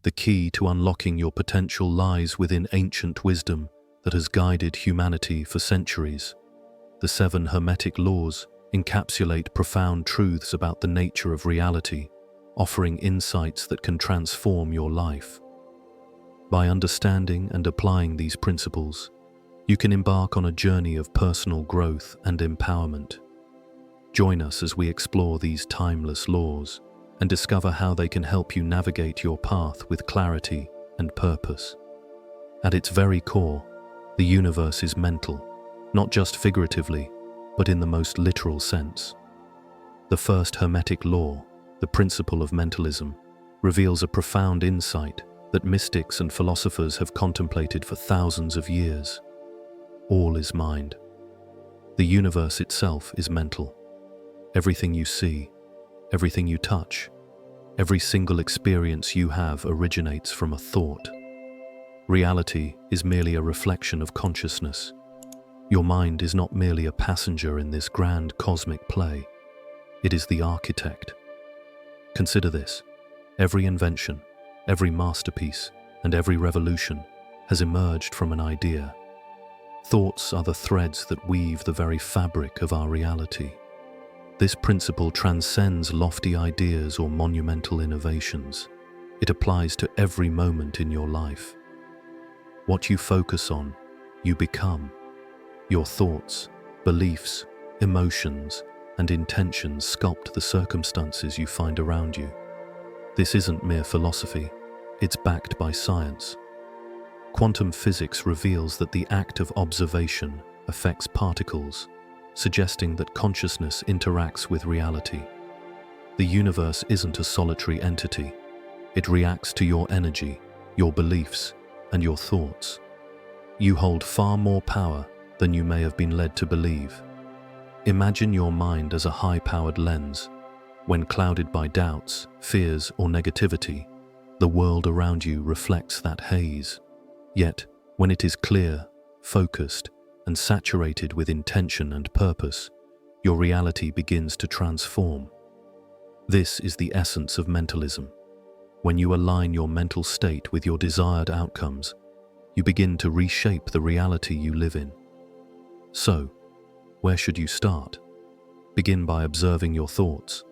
The key to unlocking your potential lies within ancient wisdom that has guided humanity for centuries. The 7 Hermetic Laws encapsulate profound truths about the nature of reality, offering insights that can transform your life. By understanding and applying these principles, you can embark on a journey of personal growth and empowerment. Join us as we explore these timeless laws and discover how they can help you navigate your path with clarity and purpose. At its very core, the universe is mental, not just figuratively, but in the most literal sense. The first Hermetic Law, the principle of mentalism, reveals a profound insight that mystics and philosophers have contemplated for thousands of years. All is mind. The universe itself is mental. Everything you see, everything you touch, every single experience you have originates from a thought. Reality is merely a reflection of consciousness. Your mind is not merely a passenger in this grand cosmic play. It is the architect. Consider this: every invention, every masterpiece, and every revolution has emerged from an idea. Thoughts are the threads that weave the very fabric of our reality. This principle transcends lofty ideas or monumental innovations. It applies to every moment in your life. What you focus on, you become. Your thoughts, beliefs, emotions, and intentions sculpt the circumstances you find around you. This isn't mere philosophy, it's backed by science. Quantum physics reveals that the act of observation affects particles, suggesting that consciousness interacts with reality. The universe isn't a solitary entity. It reacts to your energy, your beliefs, and your thoughts. You hold far more power than you may have been led to believe. Imagine your mind as a high-powered lens. When clouded by doubts, fears, or negativity, the world around you reflects that haze. Yet, when it is clear, focused, and saturated with intention and purpose, your reality begins to transform. This is the essence of mentalism. When you align your mental state with your desired outcomes, you begin to reshape the reality you live in. So, where should you start? Begin by observing your thoughts.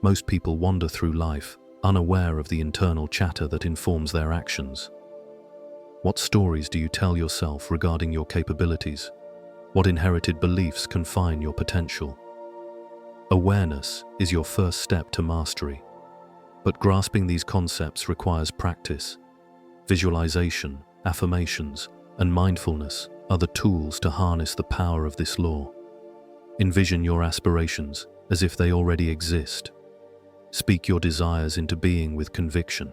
Most people wander through life, unaware of the internal chatter that informs their actions. What stories do you tell yourself regarding your capabilities? What inherited beliefs confine your potential? Awareness is your first step to mastery. But grasping these concepts requires practice. Visualization, affirmations, and mindfulness are the tools to harness the power of this law. Envision your aspirations as if they already exist. Speak your desires into being with conviction.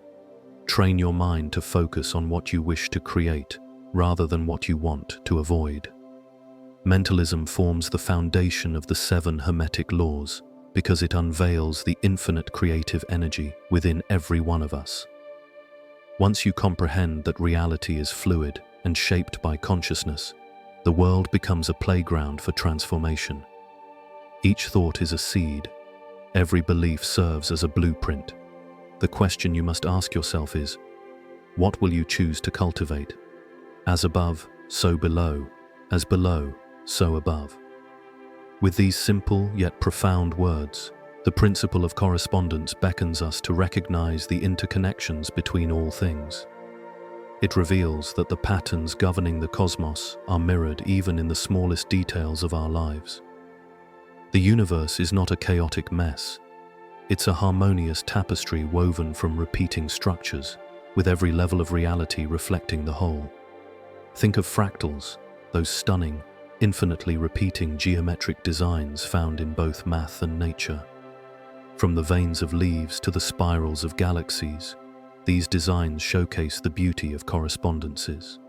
Train your mind to focus on what you wish to create rather than what you want to avoid. Mentalism forms the foundation of the 7 Hermetic Laws because it unveils the infinite creative energy within every one of us. Once you comprehend that reality is fluid and shaped by consciousness, the world becomes a playground for transformation. Each thought is a seed. Every belief serves as a blueprint. The question you must ask yourself is, what will you choose to cultivate? As above, so below. As below, so above. With these simple yet profound words, the principle of correspondence beckons us to recognize the interconnections between all things. It reveals that the patterns governing the cosmos are mirrored even in the smallest details of our lives. The universe is not a chaotic mess. It's a harmonious tapestry woven from repeating structures, with every level of reality reflecting the whole. Think of fractals, those stunning, infinitely repeating geometric designs found in both math and nature. From the veins of leaves to the spirals of galaxies, these designs showcase the beauty of correspondences.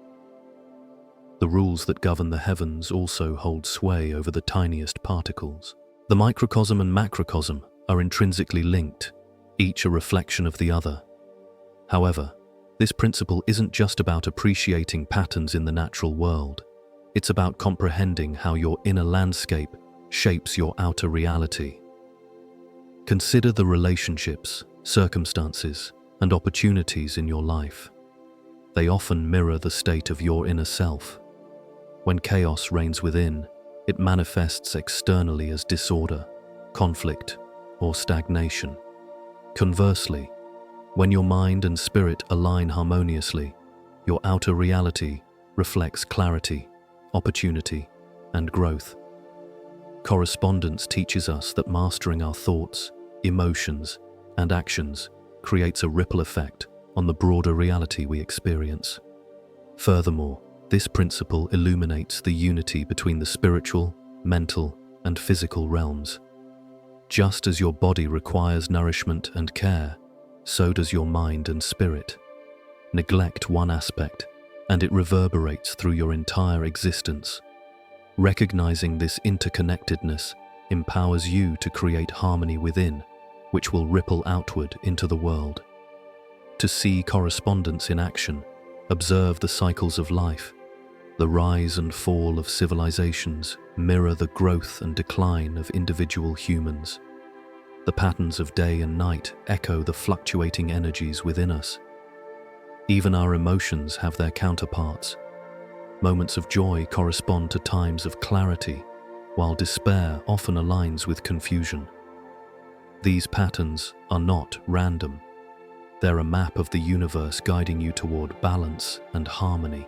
The rules that govern the heavens also hold sway over the tiniest particles. The microcosm and macrocosm are intrinsically linked, each a reflection of the other. However, this principle isn't just about appreciating patterns in the natural world. It's about comprehending how your inner landscape shapes your outer reality. Consider the relationships, circumstances, and opportunities in your life. They often mirror the state of your inner self. When chaos reigns within, it manifests externally as disorder, conflict, or stagnation. Conversely, when your mind and spirit align harmoniously, your outer reality reflects clarity, opportunity, and growth. Correspondence teaches us that mastering our thoughts, emotions, and actions creates a ripple effect on the broader reality we experience. Furthermore, this principle illuminates the unity between the spiritual, mental, and physical realms. Just as your body requires nourishment and care, so does your mind and spirit. Neglect one aspect, and it reverberates through your entire existence. Recognizing this interconnectedness empowers you to create harmony within, which will ripple outward into the world. To see correspondence in action, observe the cycles of life. The rise and fall of civilizations mirror the growth and decline of individual humans. The patterns of day and night echo the fluctuating energies within us. Even our emotions have their counterparts. Moments of joy correspond to times of clarity, while despair often aligns with confusion. These patterns are not random. They're a map of the universe guiding you toward balance and harmony.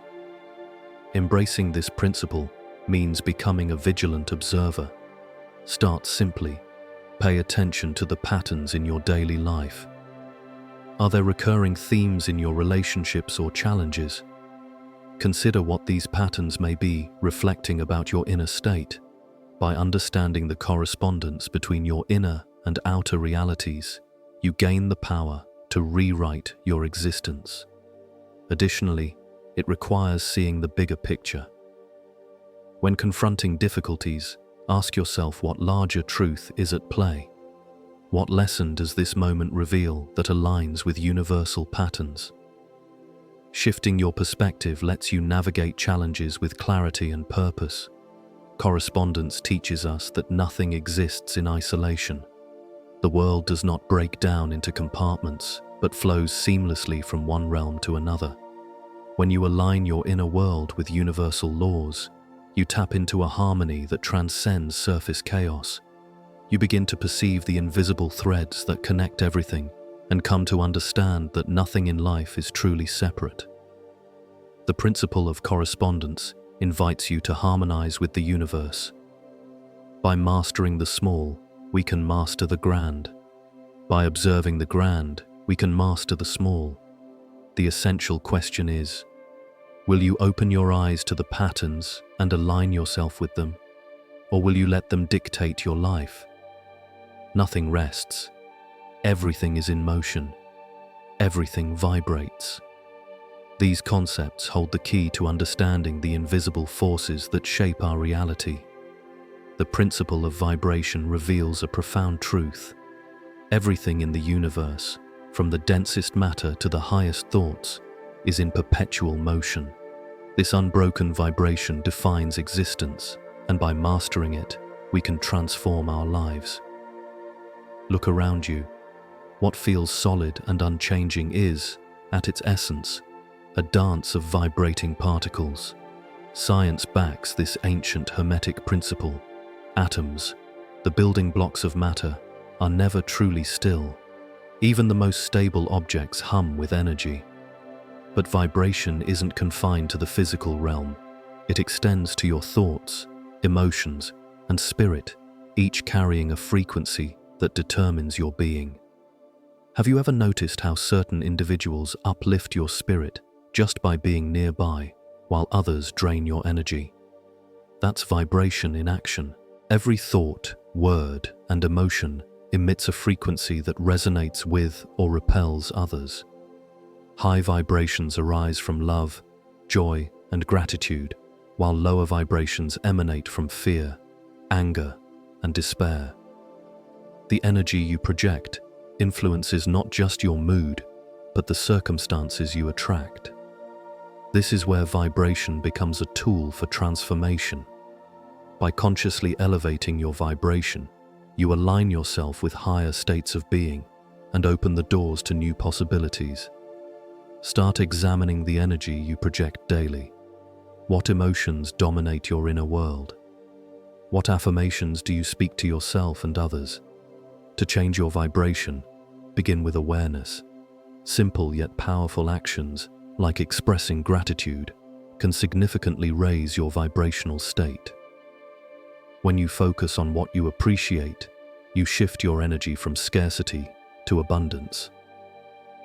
Embracing this principle means becoming a vigilant observer. Start simply. Pay attention to the patterns in your daily life. Are there recurring themes in your relationships or challenges? Consider what these patterns may be reflecting about your inner state. By understanding the correspondence between your inner and outer realities, you gain the power to rewrite your existence. Additionally, it requires seeing the bigger picture. When confronting difficulties, ask yourself what larger truth is at play. What lesson does this moment reveal that aligns with universal patterns? Shifting your perspective lets you navigate challenges with clarity and purpose. Correspondence teaches us that nothing exists in isolation. The world does not break down into compartments, but flows seamlessly from one realm to another. When you align your inner world with universal laws, you tap into a harmony that transcends surface chaos. You begin to perceive the invisible threads that connect everything and come to understand that nothing in life is truly separate. The principle of correspondence invites you to harmonize with the universe. By mastering the small, we can master the grand. By observing the grand, we can master the small. The essential question is, will you open your eyes to the patterns and align yourself with them, or will you let them dictate your life? Nothing rests. Everything is in motion. Everything vibrates. These concepts hold the key to understanding the invisible forces that shape our reality. The principle of vibration reveals a profound truth. Everything in the universe, from the densest matter to the highest thoughts, is in perpetual motion. This unbroken vibration defines existence, and by mastering it, we can transform our lives. Look around you. What feels solid and unchanging is, at its essence, a dance of vibrating particles. Science backs this ancient Hermetic principle. Atoms, the building blocks of matter, are never truly still. Even the most stable objects hum with energy. But vibration isn't confined to the physical realm. It extends to your thoughts, emotions, and spirit, each carrying a frequency that determines your being. Have you ever noticed how certain individuals uplift your spirit just by being nearby, while others drain your energy? That's vibration in action. Every thought, word, and emotion emits a frequency that resonates with or repels others. High vibrations arise from love, joy, and gratitude, while lower vibrations emanate from fear, anger, and despair. The energy you project influences not just your mood, but the circumstances you attract. This is where vibration becomes a tool for transformation. By consciously elevating your vibration, you align yourself with higher states of being, and open the doors to new possibilities. Start examining the energy you project daily. What emotions dominate your inner world? What affirmations do you speak to yourself and others? To change your vibration, begin with awareness. Simple yet powerful actions, like expressing gratitude, can significantly raise your vibrational state. When you focus on what you appreciate, you shift your energy from scarcity to abundance.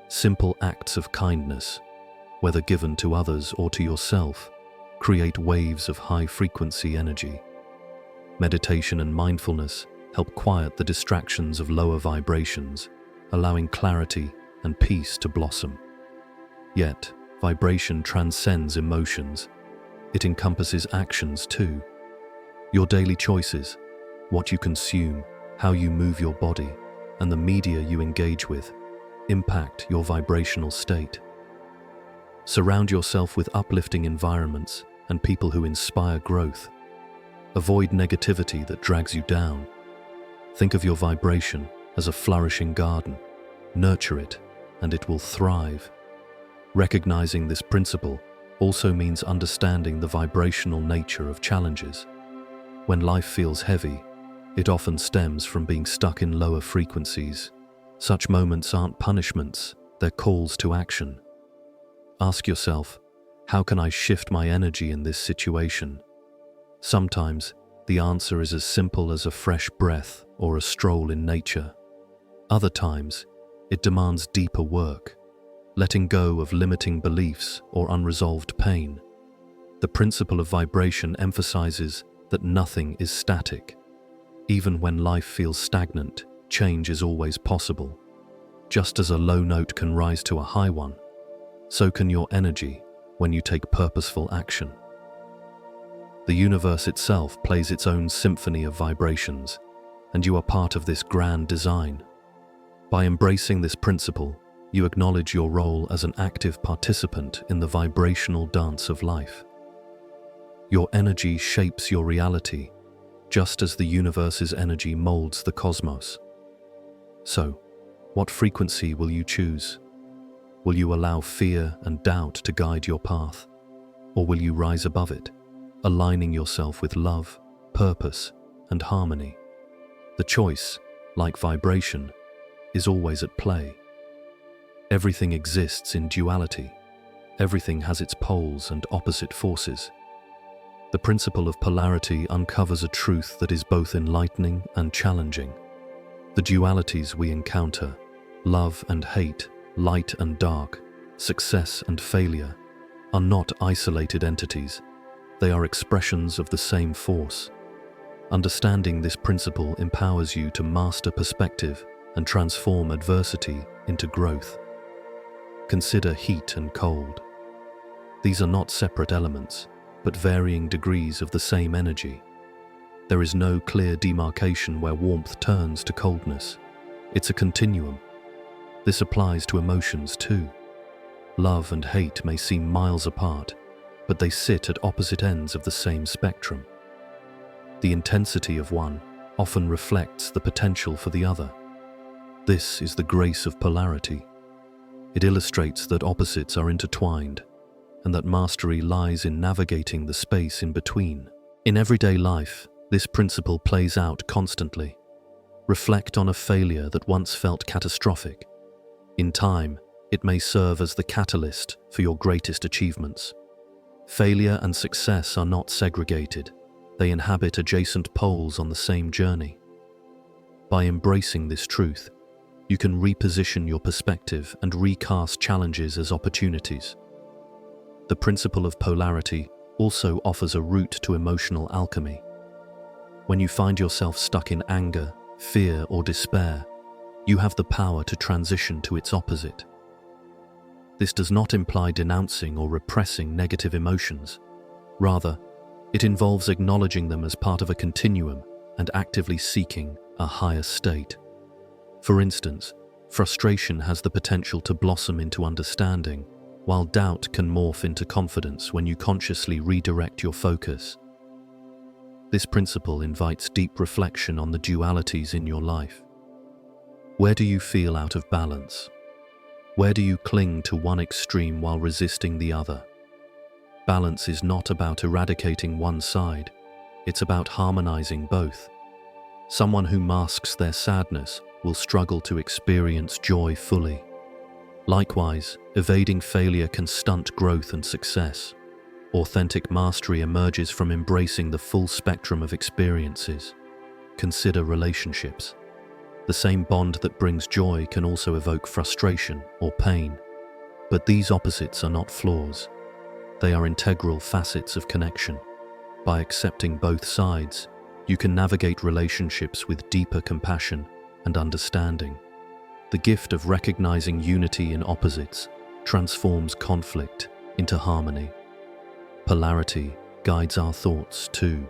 Simple acts of kindness, whether given to others or to yourself, create waves of high-frequency energy. Meditation and mindfulness help quiet the distractions of lower vibrations, allowing clarity and peace to blossom. Yet, vibration transcends emotions. It encompasses actions too. Your daily choices, what you consume, how you move your body, and the media you engage with, impact your vibrational state. Surround yourself with uplifting environments and people who inspire growth. Avoid negativity that drags you down. Think of your vibration as a flourishing garden. Nurture it, and it will thrive. Recognizing this principle also means understanding the vibrational nature of challenges. When life feels heavy, it often stems from being stuck in lower frequencies. Such moments aren't punishments, they're calls to action. Ask yourself, how can I shift my energy in this situation? Sometimes, the answer is as simple as a fresh breath or a stroll in nature. Other times, it demands deeper work, letting go of limiting beliefs or unresolved pain. The principle of vibration emphasizes that nothing is static. Even when life feels stagnant, change is always possible. Just as a low note can rise to a high one, so can your energy when you take purposeful action. The universe itself plays its own symphony of vibrations, and you are part of this grand design. By embracing this principle, you acknowledge your role as an active participant in the vibrational dance of life. Your energy shapes your reality, just as the universe's energy molds the cosmos. So, what frequency will you choose? Will you allow fear and doubt to guide your path? Or will you rise above it, aligning yourself with love, purpose, and harmony? The choice, like vibration, is always at play. Everything exists in duality. Everything has its poles and opposite forces. The principle of polarity uncovers a truth that is both enlightening and challenging. The dualities we encounter, love and hate, light and dark, success and failure, are not isolated entities. They are expressions of the same force. Understanding this principle empowers you to master perspective and transform adversity into growth. Consider heat and cold. These are not separate elements, but varying degrees of the same energy. There is no clear demarcation where warmth turns to coldness. It's a continuum. This applies to emotions too. Love and hate may seem miles apart, but they sit at opposite ends of the same spectrum. The intensity of one often reflects the potential for the other. This is the grace of polarity. It illustrates that opposites are intertwined, and that mastery lies in navigating the space in between. In everyday life, this principle plays out constantly. Reflect on a failure that once felt catastrophic. In time, it may serve as the catalyst for your greatest achievements. Failure and success are not segregated. They inhabit adjacent poles on the same journey. By embracing this truth, you can reposition your perspective and recast challenges as opportunities. The principle of polarity also offers a route to emotional alchemy. When you find yourself stuck in anger, fear, or despair, you have the power to transition to its opposite. This does not imply denouncing or repressing negative emotions. Rather, it involves acknowledging them as part of a continuum and actively seeking a higher state. For instance, frustration has the potential to blossom into understanding, while doubt can morph into confidence when you consciously redirect your focus. This principle invites deep reflection on the dualities in your life. Where do you feel out of balance? Where do you cling to one extreme while resisting the other? Balance is not about eradicating one side, it's about harmonizing both. Someone who masks their sadness will struggle to experience joy fully. Likewise, evading failure can stunt growth and success. Authentic mastery emerges from embracing the full spectrum of experiences. Consider relationships. The same bond that brings joy can also evoke frustration or pain. But these opposites are not flaws. They are integral facets of connection. By accepting both sides, you can navigate relationships with deeper compassion and understanding. The gift of recognizing unity in opposites transforms conflict into harmony. Polarity guides our thoughts too.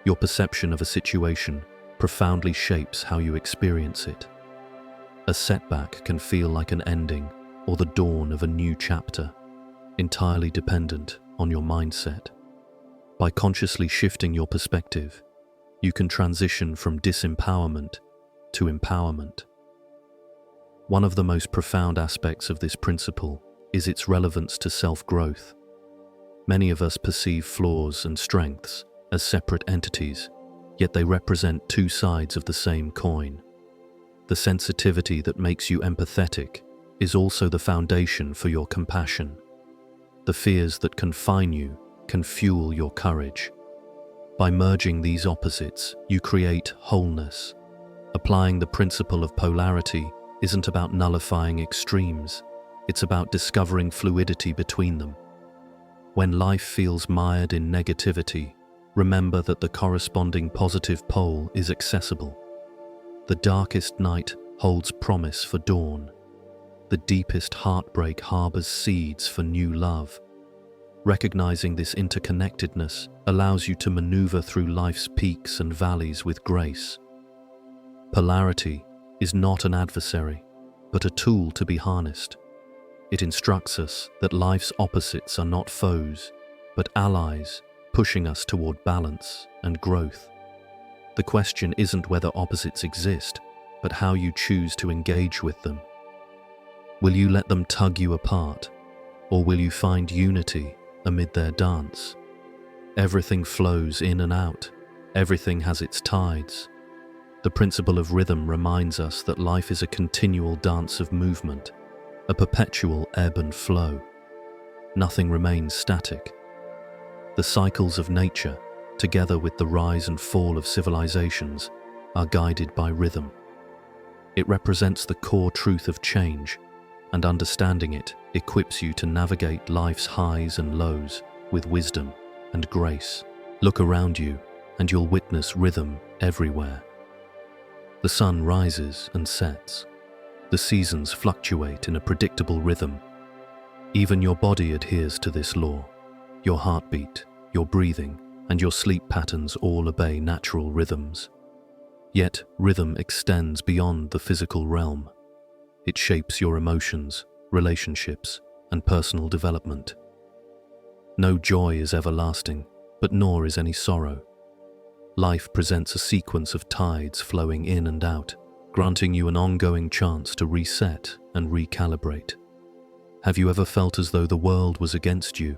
Your perception of a situation profoundly shapes how you experience it. A setback can feel like an ending or the dawn of a new chapter, entirely dependent on your mindset. By consciously shifting your perspective, you can transition from disempowerment to empowerment. One of the most profound aspects of this principle is its relevance to self-growth. Many of us perceive flaws and strengths as separate entities, yet they represent two sides of the same coin. The sensitivity that makes you empathetic is also the foundation for your compassion. The fears that confine you can fuel your courage. By merging these opposites, you create wholeness. Applying the principle of polarity isn't about nullifying extremes, it's about discovering fluidity between them. When life feels mired in negativity, remember that the corresponding positive pole is accessible. The darkest night holds promise for dawn. The deepest heartbreak harbors seeds for new love. Recognizing this interconnectedness allows you to maneuver through life's peaks and valleys with grace. Polarity is not an adversary, but a tool to be harnessed. It instructs us that life's opposites are not foes, but allies, pushing us toward balance and growth. The question isn't whether opposites exist, but how you choose to engage with them. Will you let them tug you apart, or will you find unity amid their dance? Everything flows in and out. Everything has its tides. The principle of rhythm reminds us that life is a continual dance of movement, a perpetual ebb and flow. Nothing remains static. The cycles of nature, together with the rise and fall of civilizations, are guided by rhythm. It represents the core truth of change, and understanding it equips you to navigate life's highs and lows with wisdom and grace. Look around you, and you'll witness rhythm everywhere. The sun rises and sets. The seasons fluctuate in a predictable rhythm. Even your body adheres to this law. Your heartbeat, your breathing, and your sleep patterns all obey natural rhythms. Yet, rhythm extends beyond the physical realm. It shapes your emotions, relationships, and personal development. No joy is everlasting, but nor is any sorrow. Life presents a sequence of tides flowing in and out, granting you an ongoing chance to reset and recalibrate. Have you ever felt as though the world was against you,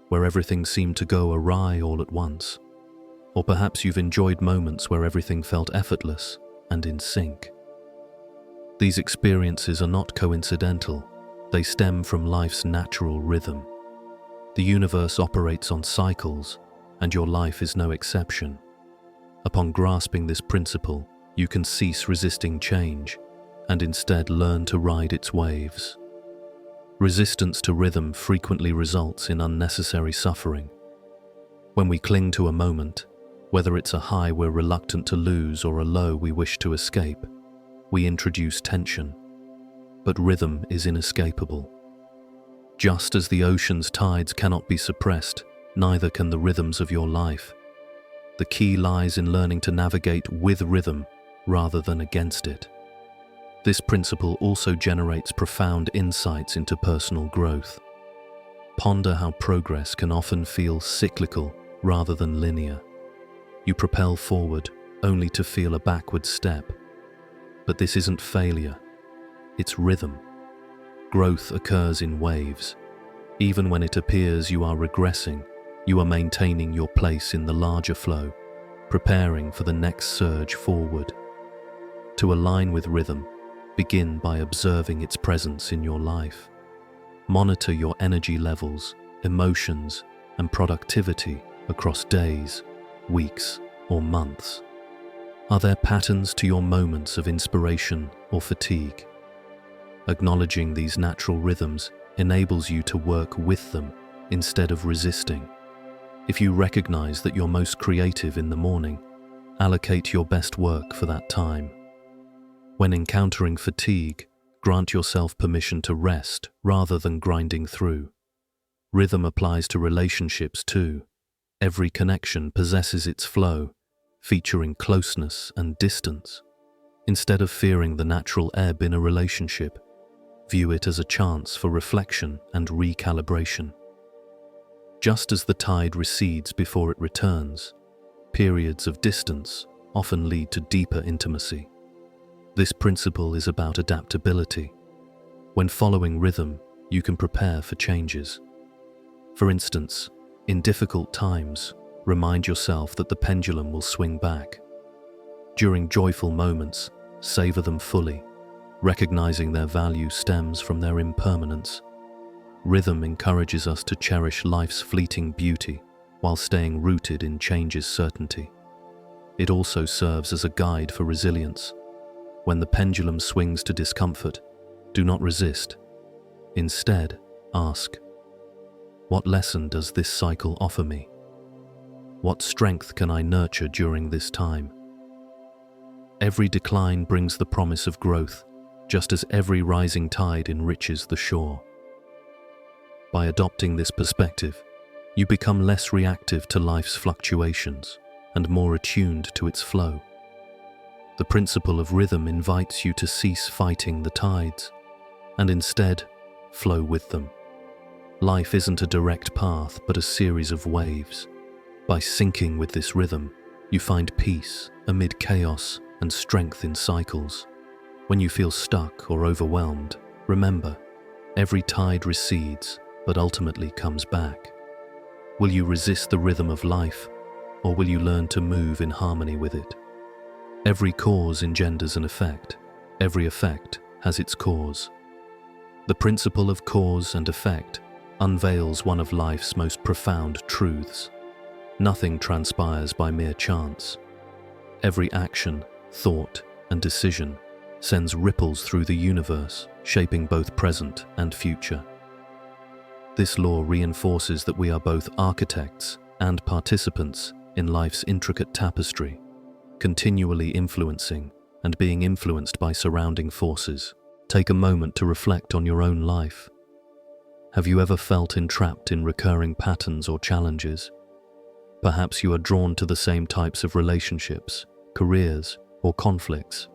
where everything seemed to go awry all at once? Or perhaps you've enjoyed moments where everything felt effortless and in sync. These experiences are not coincidental. They stem from life's natural rhythm. The universe operates on cycles, and your life is no exception. Upon grasping this principle, you can cease resisting change and instead learn to ride its waves. Resistance to rhythm frequently results in unnecessary suffering. When we cling to a moment, whether it's a high we're reluctant to lose or a low we wish to escape, we introduce tension. But rhythm is inescapable. Just as the ocean's tides cannot be suppressed, neither can the rhythms of your life. The key lies in learning to navigate with rhythm rather than against it. This principle also generates profound insights into personal growth. Ponder how progress can often feel cyclical rather than linear. You propel forward only to feel a backward step. But this isn't failure, it's rhythm. Growth occurs in waves. Even when it appears you are regressing, you are maintaining your place in the larger flow, preparing for the next surge forward. To align with rhythm, begin by observing its presence in your life. Monitor your energy levels, emotions, and productivity across days, weeks, or months. Are there patterns to your moments of inspiration or fatigue? Acknowledging these natural rhythms enables you to work with them instead of resisting. If you recognize that you're most creative in the morning, allocate your best work for that time. When encountering fatigue, grant yourself permission to rest rather than grinding through. Rhythm applies to relationships too. Every connection possesses its flow, featuring closeness and distance. Instead of fearing the natural ebb in a relationship, view it as a chance for reflection and recalibration. Just as the tide recedes before it returns, periods of distance often lead to deeper intimacy. This principle is about adaptability. When following rhythm, you can prepare for changes. For instance, in difficult times, remind yourself that the pendulum will swing back. During joyful moments, savor them fully, recognizing their value stems from their impermanence. Rhythm encourages us to cherish life's fleeting beauty while staying rooted in change's certainty. It also serves as a guide for resilience. When the pendulum swings to discomfort, do not resist. Instead, ask, what lesson does this cycle offer me? What strength can I nurture during this time? Every decline brings the promise of growth, just as every rising tide enriches the shore. By adopting this perspective, you become less reactive to life's fluctuations and more attuned to its flow. The principle of rhythm invites you to cease fighting the tides and instead flow with them. Life isn't a direct path, but a series of waves. By syncing with this rhythm, you find peace amid chaos and strength in cycles. When you feel stuck or overwhelmed, remember, every tide recedes but ultimately comes back. Will you resist the rhythm of life, or will you learn to move in harmony with it? Every cause engenders an effect. Every effect has its cause. The principle of cause and effect unveils one of life's most profound truths. Nothing transpires by mere chance. Every action, thought, and decision sends ripples through the universe, shaping both present and future. This law reinforces that we are both architects and participants in life's intricate tapestry, continually influencing and being influenced by surrounding forces. Take a moment to reflect on your own life. Have you ever felt entrapped in recurring patterns or challenges? Perhaps you are drawn to the same types of relationships, careers, or conflicts.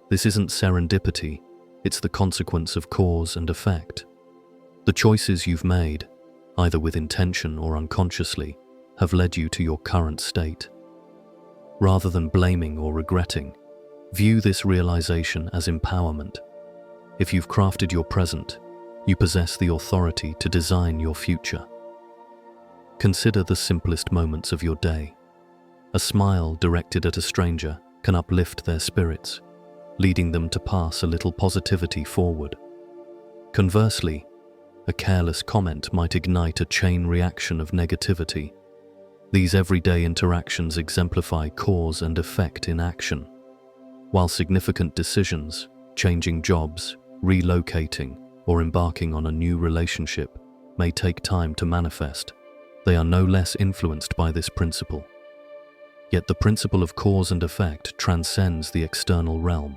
This isn't serendipity, it's the consequence of cause and effect. The choices you've made, either with intention or unconsciously, have led you to your current state. Rather than blaming or regretting, view this realization as empowerment. If you've crafted your present, you possess the authority to design your future. Consider the simplest moments of your day. A smile directed at a stranger can uplift their spirits, leading them to pass a little positivity forward. Conversely, a careless comment might ignite a chain reaction of negativity. These everyday interactions exemplify cause and effect in action. While significant decisions, changing jobs, relocating, or embarking on a new relationship may take time to manifest, they are no less influenced by this principle. Yet the principle of cause and effect transcends the external realm.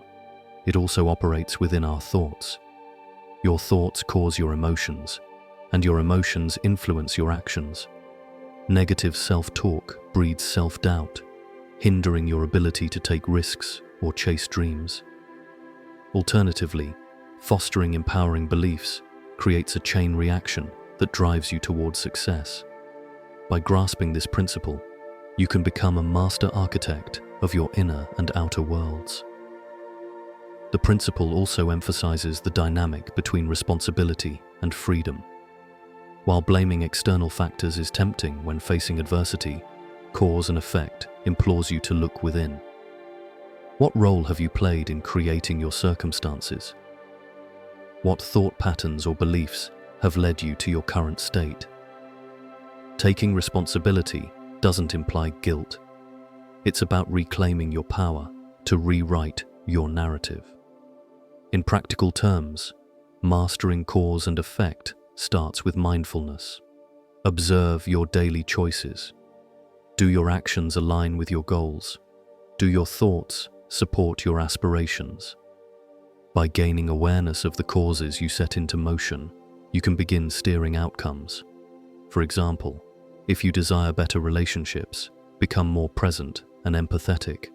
It also operates within our thoughts. Your thoughts cause your emotions, and your emotions influence your actions. Negative self-talk breeds self-doubt, hindering your ability to take risks or chase dreams. Alternatively, fostering empowering beliefs creates a chain reaction that drives you towards success. By grasping this principle, you can become a master architect of your inner and outer worlds. The principle also emphasizes the dynamic between responsibility and freedom. While blaming external factors is tempting when facing adversity, cause and effect implores you to look within. What role have you played in creating your circumstances? What thought patterns or beliefs have led you to your current state? Taking responsibility doesn't imply guilt. It's about reclaiming your power to rewrite your narrative. In practical terms, mastering cause and effect starts with mindfulness. Observe your daily choices. Do your actions align with your goals? Do your thoughts support your aspirations? By gaining awareness of the causes you set into motion, you can begin steering outcomes. For example, if you desire better relationships, become more present and empathetic.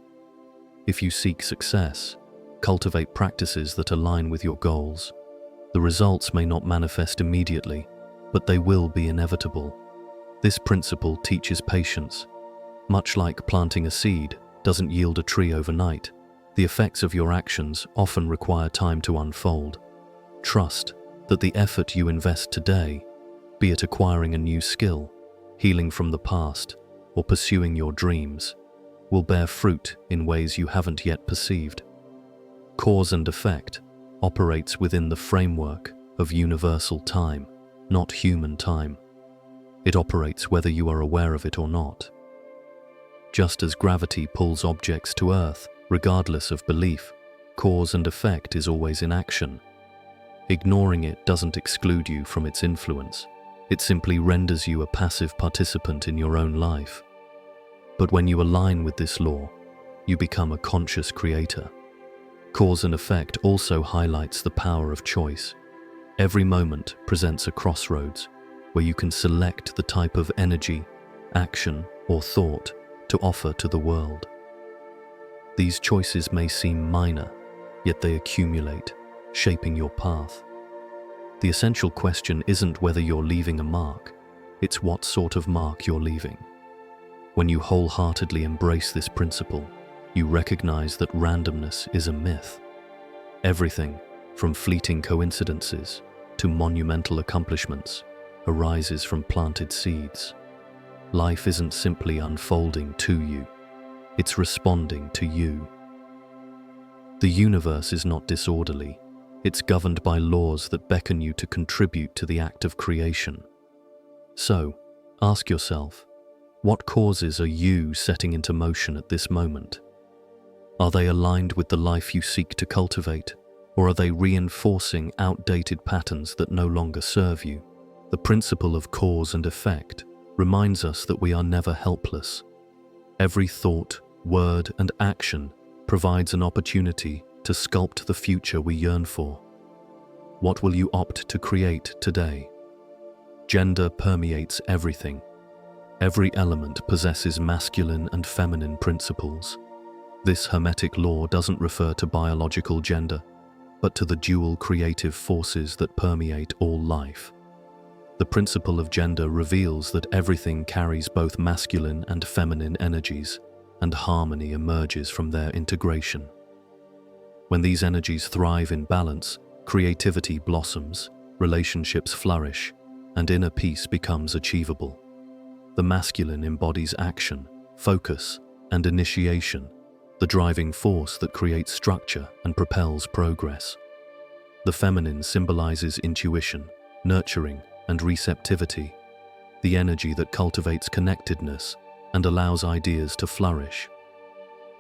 If you seek success, cultivate practices that align with your goals. The results may not manifest immediately, but they will be inevitable. This principle teaches patience. Much like planting a seed doesn't yield a tree overnight, the effects of your actions often require time to unfold. Trust that the effort you invest today, be it acquiring a new skill, healing from the past, or pursuing your dreams, will bear fruit in ways you haven't yet perceived. Cause and effect operates within the framework of universal time, not human time. It operates whether you are aware of it or not. Just as gravity pulls objects to Earth, regardless of belief, cause and effect is always in action. Ignoring it doesn't exclude you from its influence. It simply renders you a passive participant in your own life. But when you align with this law, you become a conscious creator. Cause and effect also highlights the power of choice. Every moment presents a crossroads where you can select the type of energy, action, or thought to offer to the world. These choices may seem minor, yet they accumulate, shaping your path. The essential question isn't whether you're leaving a mark, it's what sort of mark you're leaving. When you wholeheartedly embrace this principle, you recognize that randomness is a myth. Everything, from fleeting coincidences to monumental accomplishments, arises from planted seeds. Life isn't simply unfolding to you, it's responding to you. The universe is not disorderly, it's governed by laws that beckon you to contribute to the act of creation. So, ask yourself, what causes are you setting into motion at this moment? Are they aligned with the life you seek to cultivate, or are they reinforcing outdated patterns that no longer serve you? The principle of cause and effect reminds us that we are never helpless. Every thought, word, and action provides an opportunity to sculpt the future we yearn for. What will you opt to create today? Gender permeates everything. Every element possesses masculine and feminine principles. This Hermetic law doesn't refer to biological gender, but to the dual creative forces that permeate all life. The principle of gender reveals that everything carries both masculine and feminine energies, and harmony emerges from their integration. When these energies thrive in balance, creativity blossoms, relationships flourish, and inner peace becomes achievable. The masculine embodies action, focus, and initiation, the driving force that creates structure and propels progress. The feminine symbolizes intuition, nurturing, and receptivity, the energy that cultivates connectedness and allows ideas to flourish.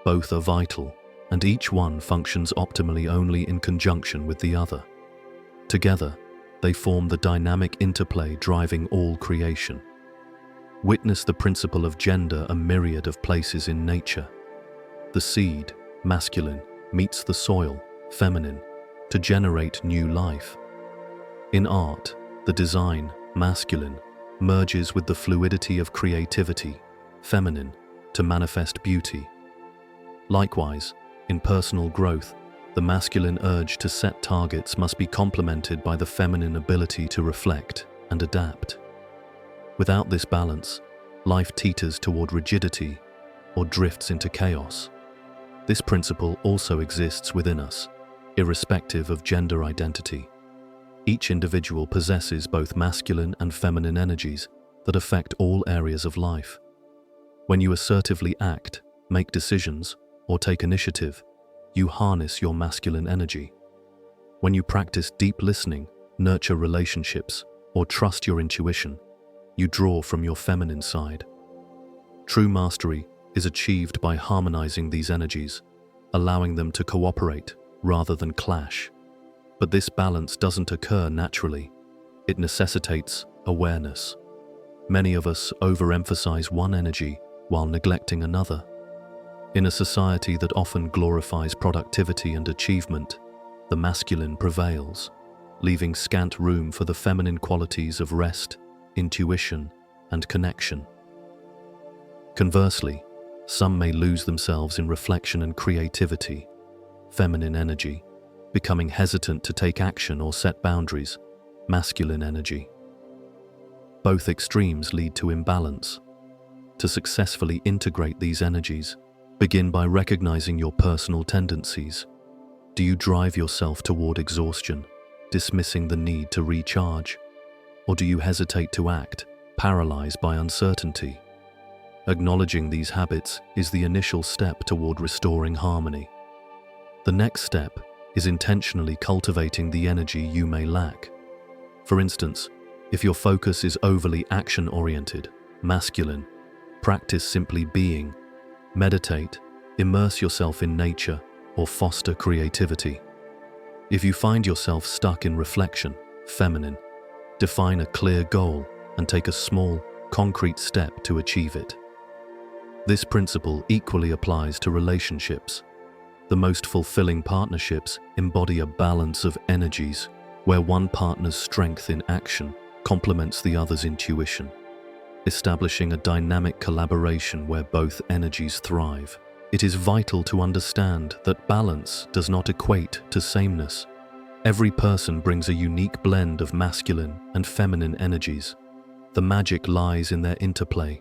Both are vital, and each one functions optimally only in conjunction with the other. Together, they form the dynamic interplay driving all creation. Witness the principle of gender a myriad of places in nature. The seed, masculine, meets the soil, feminine, to generate new life. In art, the design, masculine, merges with the fluidity of creativity, feminine, to manifest beauty. Likewise, in personal growth, the masculine urge to set targets must be complemented by the feminine ability to reflect and adapt. Without this balance, life teeters toward rigidity or drifts into chaos. This principle also exists within us. irrespective of gender identity. Each individual possesses both masculine and feminine energies that affect all areas of life. When you assertively act, make decisions, or take initiative, you harness your masculine energy. When you practice deep listening, nurture relationships, or trust your intuition, you draw from your feminine side. True mastery is achieved by harmonizing these energies, allowing them to cooperate rather than clash. But this balance doesn't occur naturally. It necessitates awareness. Many of us overemphasize one energy while neglecting another. In a society that often glorifies productivity and achievement, the masculine prevails, leaving scant room for the feminine qualities of rest, intuition, and connection. Conversely, some may lose themselves in reflection and creativity, feminine energy, becoming hesitant to take action or set boundaries, masculine energy. Both extremes lead to imbalance. To successfully integrate these energies, begin by recognizing your personal tendencies. Do you drive yourself toward exhaustion, dismissing the need to recharge? Or do you hesitate to act, paralyzed by uncertainty? Acknowledging these habits is the initial step toward restoring harmony. The next step is intentionally cultivating the energy you may lack. For instance, if your focus is overly action-oriented, masculine, practice simply being, meditate, immerse yourself in nature, or foster creativity. If you find yourself stuck in reflection, feminine, define a clear goal and take a small, concrete step to achieve it. This principle equally applies to relationships. The most fulfilling partnerships embody a balance of energies where one partner's strength in action complements the other's intuition, establishing a dynamic collaboration where both energies thrive. It is vital to understand that balance does not equate to sameness. Every person brings a unique blend of masculine and feminine energies. The magic lies in their interplay.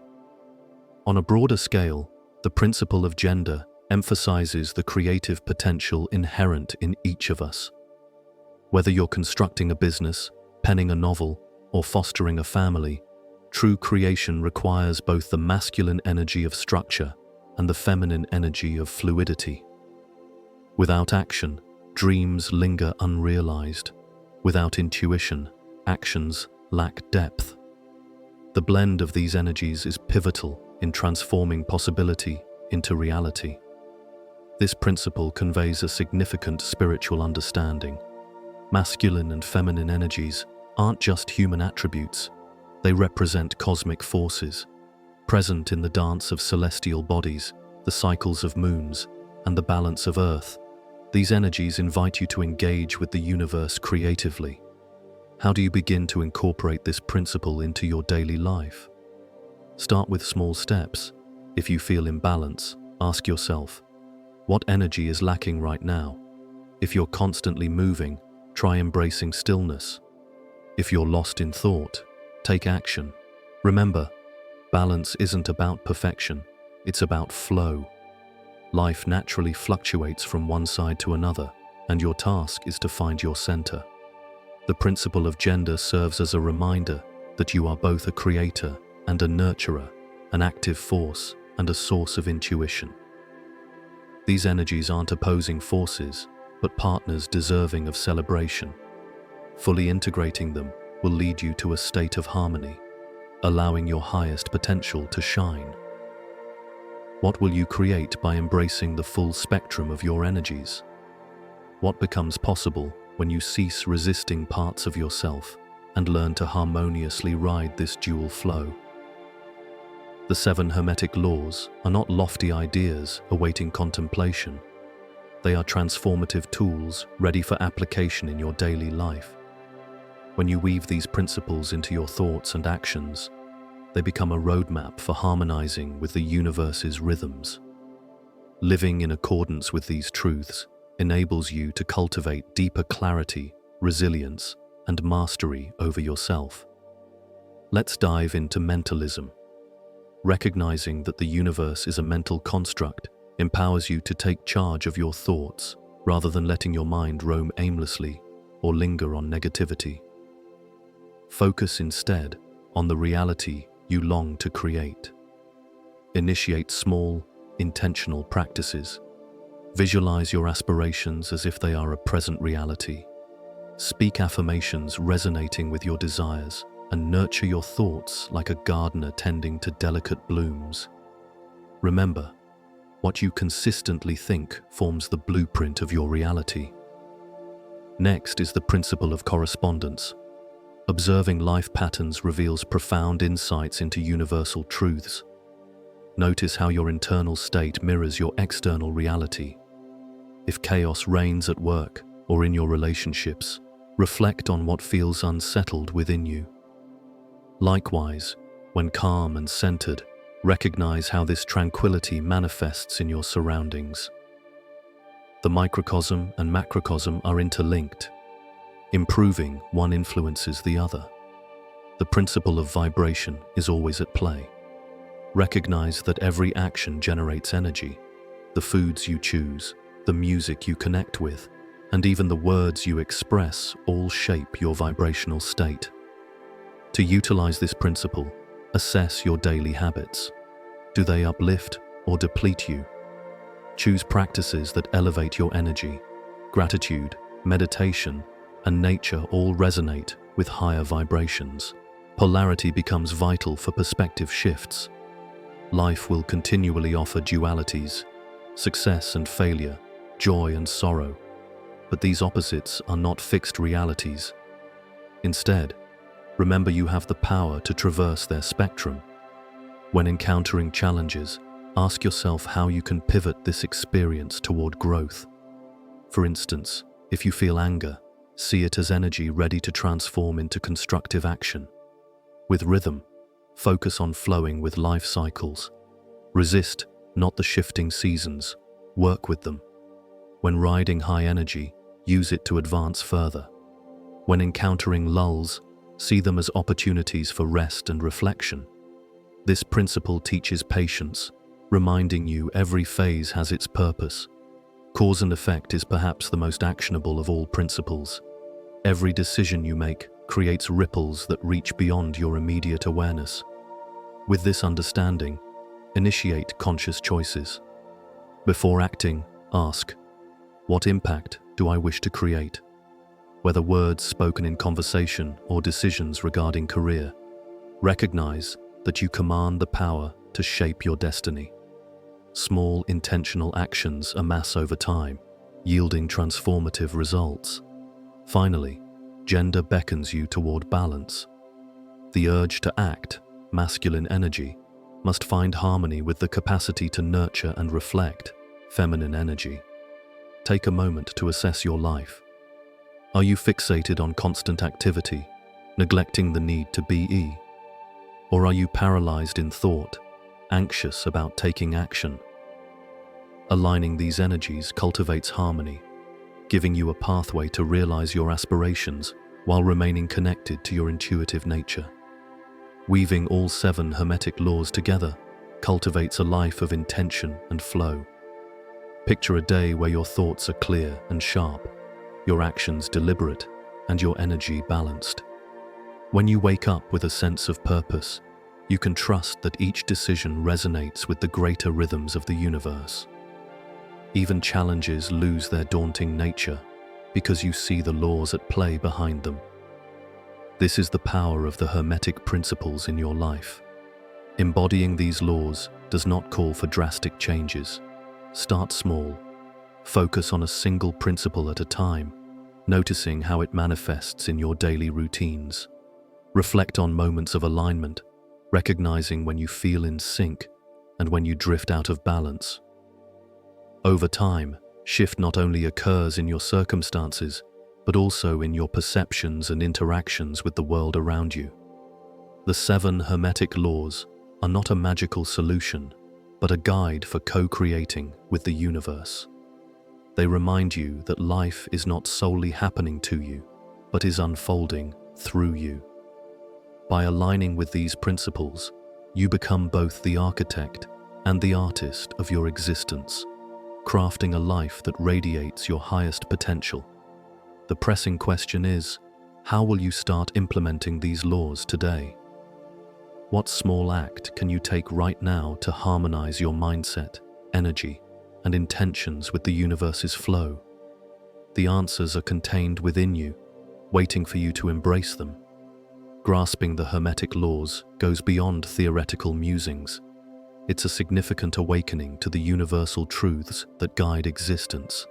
On a broader scale, the principle of gender emphasizes the creative potential inherent in each of us. Whether you're constructing a business, penning a novel, or fostering a family, true creation requires both the masculine energy of structure and the feminine energy of fluidity. Without action, dreams linger unrealized. Without intuition, actions lack depth. The blend of these energies is pivotal in transforming possibility into reality. This principle conveys a significant spiritual understanding. Masculine and feminine energies aren't just human attributes. They represent cosmic forces, present in the dance of celestial bodies, the cycles of moons, and the balance of Earth. These energies invite you to engage with the universe creatively. How do you begin to incorporate this principle into your daily life? Start with small steps. If you feel imbalance, ask yourself, what energy is lacking right now? If you're constantly moving, try embracing stillness. If you're lost in thought, take action. Remember, balance isn't about perfection, it's about flow. Life naturally fluctuates from one side to another, and your task is to find your center. The principle of gender serves as a reminder that you are both a creator and a nurturer, an active force and a source of intuition. These energies aren't opposing forces, but partners deserving of celebration. Fully integrating them will lead you to a state of harmony, allowing your highest potential to shine. What will you create by embracing the full spectrum of your energies? What becomes possible when you cease resisting parts of yourself and learn to harmoniously ride this dual flow? The 7 Hermetic Laws are not lofty ideas awaiting contemplation. They are transformative tools ready for application in your daily life. When you weave these principles into your thoughts and actions, they become a roadmap for harmonizing with the universe's rhythms. Living in accordance with these truths enables you to cultivate deeper clarity, resilience, and mastery over yourself. Let's dive into mentalism. Recognizing that the universe is a mental construct empowers you to take charge of your thoughts, rather than letting your mind roam aimlessly or linger on negativity. Focus instead on the reality you long to create. Initiate small, intentional practices. Visualize your aspirations as if they are a present reality. Speak affirmations resonating with your desires, and nurture your thoughts like a gardener tending to delicate blooms. Remember, what you consistently think forms the blueprint of your reality. Next is the principle of correspondence. Observing life patterns reveals profound insights into universal truths. Notice how your internal state mirrors your external reality. If chaos reigns at work or in your relationships, reflect on what feels unsettled within you. Likewise, when calm and centered, recognize how this tranquility manifests in your surroundings. The microcosm and macrocosm are interlinked. Improving one influences the other. The principle of vibration is always at play. Recognize that every action generates energy. The foods you choose, the music you connect with, and even the words you express all shape your vibrational state. To utilize this principle, assess your daily habits. Do they uplift or deplete you? Choose practices that elevate your energy. Gratitude, meditation, and nature all resonate with higher vibrations. Polarity becomes vital for perspective shifts. Life will continually offer dualities, success and failure, joy and sorrow. But these opposites are not fixed realities. Instead, remember you have the power to traverse their spectrum. When encountering challenges, ask yourself how you can pivot this experience toward growth. For instance, if you feel anger, see it as energy ready to transform into constructive action. With rhythm, focus on flowing with life cycles. Resist not the shifting seasons, work with them. When riding high energy, use it to advance further. When encountering lulls, see them as opportunities for rest and reflection. This principle teaches patience, reminding you every phase has its purpose. Cause and effect is perhaps the most actionable of all principles. Every decision you make creates ripples that reach beyond your immediate awareness. With this understanding, initiate conscious choices. Before acting, ask, what impact do I wish to create? Whether words spoken in conversation or decisions regarding career, recognize that you command the power to shape your destiny. Small intentional actions amass over time, yielding transformative results. Finally, gender beckons you toward balance. The urge to act, masculine energy, must find harmony with the capacity to nurture and reflect, feminine energy. Take a moment to assess your life. Are you fixated on constant activity, neglecting the need to be? Or are you paralyzed in thought, anxious about taking action? Aligning these energies cultivates harmony, giving you a pathway to realize your aspirations while remaining connected to your intuitive nature. Weaving all 7 Hermetic laws together cultivates a life of intention and flow. Picture a day where your thoughts are clear and sharp, your actions deliberate, and your energy balanced. When you wake up with a sense of purpose, you can trust that each decision resonates with the greater rhythms of the universe. Even challenges lose their daunting nature because you see the laws at play behind them. This is the power of the Hermetic principles in your life. Embodying these laws does not call for drastic changes. Start small. Focus on a single principle at a time, noticing how it manifests in your daily routines. Reflect on moments of alignment, recognizing when you feel in sync and when you drift out of balance. Over time, shift not only occurs in your circumstances, but also in your perceptions and interactions with the world around you. The 7 Hermetic laws are not a magical solution, but a guide for co-creating with the universe. They remind you that life is not solely happening to you, but is unfolding through you. By aligning with these principles, you become both the architect and the artist of your existence. crafting a life that radiates your highest potential. The pressing question is, how will you start implementing these laws today? What small act can you take right now to harmonize your mindset, energy, and intentions with the universe's flow? The answers are contained within you, waiting for you to embrace them. Grasping the Hermetic Laws goes beyond theoretical musings. It's a significant awakening to the universal truths that guide existence.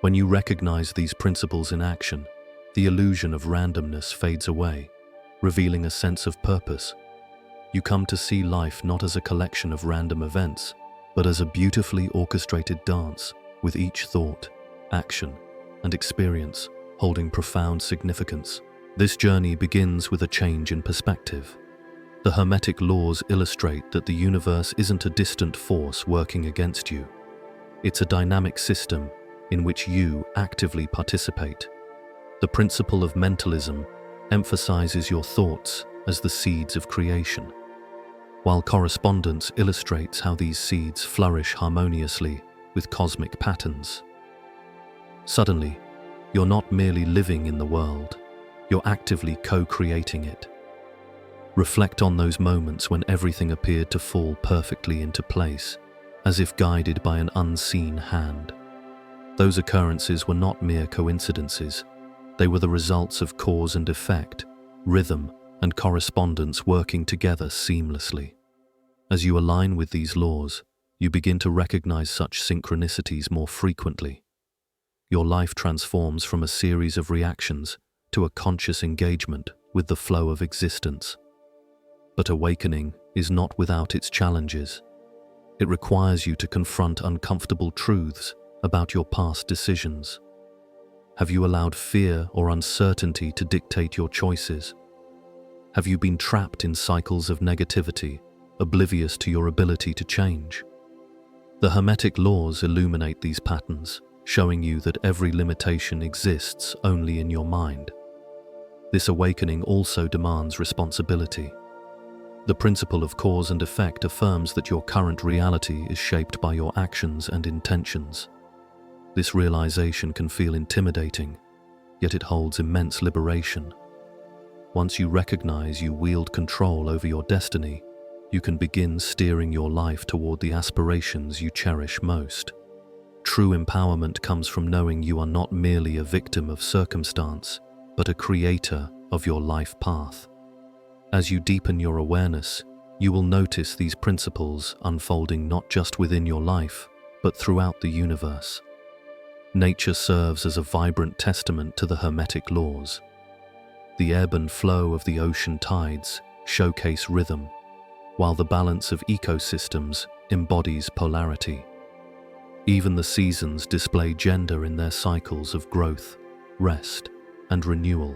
When you recognize these principles in action, the illusion of randomness fades away, revealing a sense of purpose. You come to see life not as a collection of random events, but as a beautifully orchestrated dance, with each thought, action, and experience holding profound significance. This journey begins with a change in perspective. The Hermetic Laws illustrate that the universe isn't a distant force working against you. It's a dynamic system in which you actively participate. The principle of mentalism emphasizes your thoughts as the seeds of creation, while Correspondence illustrates how these seeds flourish harmoniously with cosmic patterns. Suddenly, you're not merely living in the world, you're actively co-creating it. Reflect on those moments when everything appeared to fall perfectly into place, as if guided by an unseen hand. Those occurrences were not mere coincidences. They were the results of cause and effect, rhythm, and correspondence working together seamlessly. As you align with these laws, you begin to recognize such synchronicities more frequently. Your life transforms from a series of reactions to a conscious engagement with the flow of existence. But awakening is not without its challenges. It requires you to confront uncomfortable truths about your past decisions. Have you allowed fear or uncertainty to dictate your choices? Have you been trapped in cycles of negativity, oblivious to your ability to change? The Hermetic Laws illuminate these patterns, showing you that every limitation exists only in your mind. This awakening also demands responsibility. The principle of cause and effect affirms that your current reality is shaped by your actions and intentions. This realization can feel intimidating, yet it holds immense liberation. Once you recognize you wield control over your destiny, you can begin steering your life toward the aspirations you cherish most. True empowerment comes from knowing you are not merely a victim of circumstance, but a creator of your life path. As you deepen your awareness, you will notice these principles unfolding not just within your life, but throughout the universe. Nature serves as a vibrant testament to the Hermetic Laws. The ebb and flow of the ocean tides showcase rhythm, while the balance of ecosystems embodies polarity. Even the seasons display gender in their cycles of growth, rest, and renewal.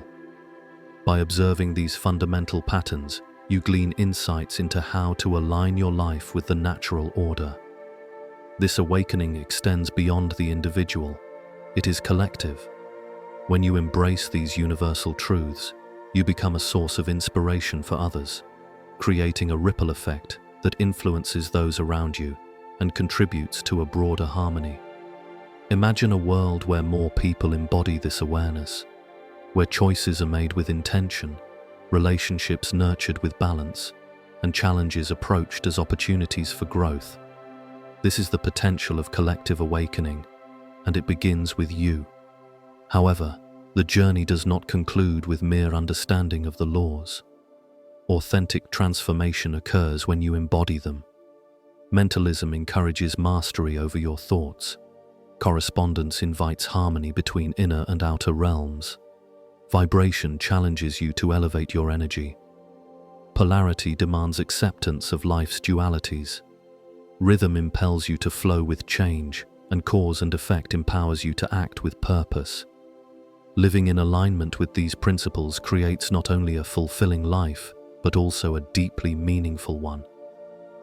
By observing these fundamental patterns, you glean insights into how to align your life with the natural order. This awakening extends beyond the individual. It is collective. When you embrace these universal truths, you become a source of inspiration for others, creating a ripple effect that influences those around you and contributes to a broader harmony. Imagine a world where more people embody this awareness, where choices are made with intention, relationships nurtured with balance, and challenges approached as opportunities for growth. This is the potential of collective awakening, and it begins with you. However, the journey does not conclude with mere understanding of the laws. Authentic transformation occurs when you embody them. Mentalism encourages mastery over your thoughts. Correspondence invites harmony between inner and outer realms. Vibration challenges you to elevate your energy. Polarity demands acceptance of life's dualities. Rhythm impels you to flow with change, and cause and effect empowers you to act with purpose. Living in alignment with these principles creates not only a fulfilling life, but also a deeply meaningful one.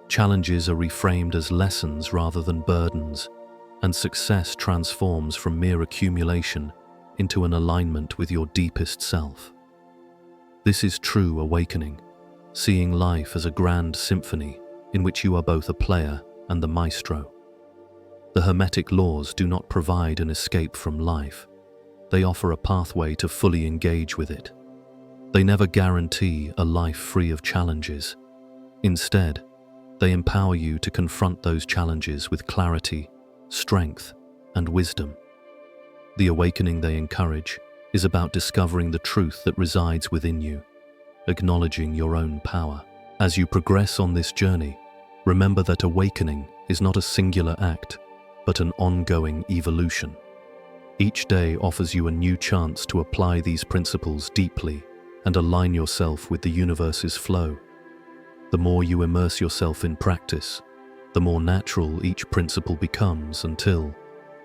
Challenges are reframed as lessons rather than burdens, and success transforms from mere accumulation into an alignment with your deepest self. This is true awakening, seeing life as a grand symphony in which you are both a player and the maestro. The Hermetic Laws do not provide an escape from life. They offer a pathway to fully engage with it. They never guarantee a life free of challenges. Instead, they empower you to confront those challenges with clarity, strength, and wisdom. The awakening they encourage is about discovering the truth that resides within you, acknowledging your own power. As you progress on this journey, remember that awakening is not a singular act, but an ongoing evolution. Each day offers you a new chance to apply these principles deeply and align yourself with the universe's flow. The more you immerse yourself in practice, the more natural each principle becomes until,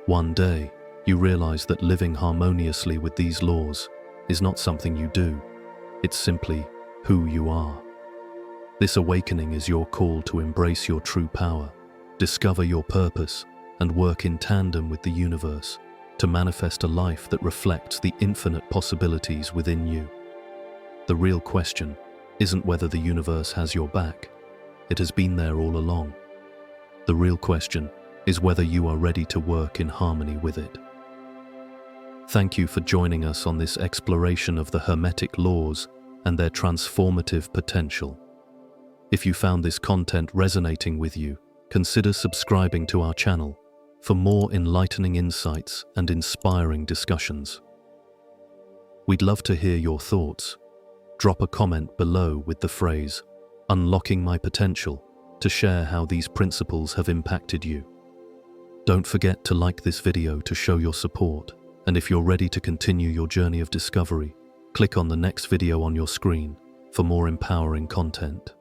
one day, you realize that living harmoniously with these laws is not something you do, it's simply who you are. This awakening is your call to embrace your true power, discover your purpose, and work in tandem with the universe to manifest a life that reflects the infinite possibilities within you. The real question isn't whether the universe has your back. It has been there all along. The real question is whether you are ready to work in harmony with it. Thank you for joining us on this exploration of the Hermetic Laws and their transformative potential. If you found this content resonating with you, consider subscribing to our channel for more enlightening insights and inspiring discussions. We'd love to hear your thoughts. Drop a comment below with the phrase, "Unlocking my potential," to share how these principles have impacted you. Don't forget to like this video to show your support, and if you're ready to continue your journey of discovery, click on the next video on your screen for more empowering content.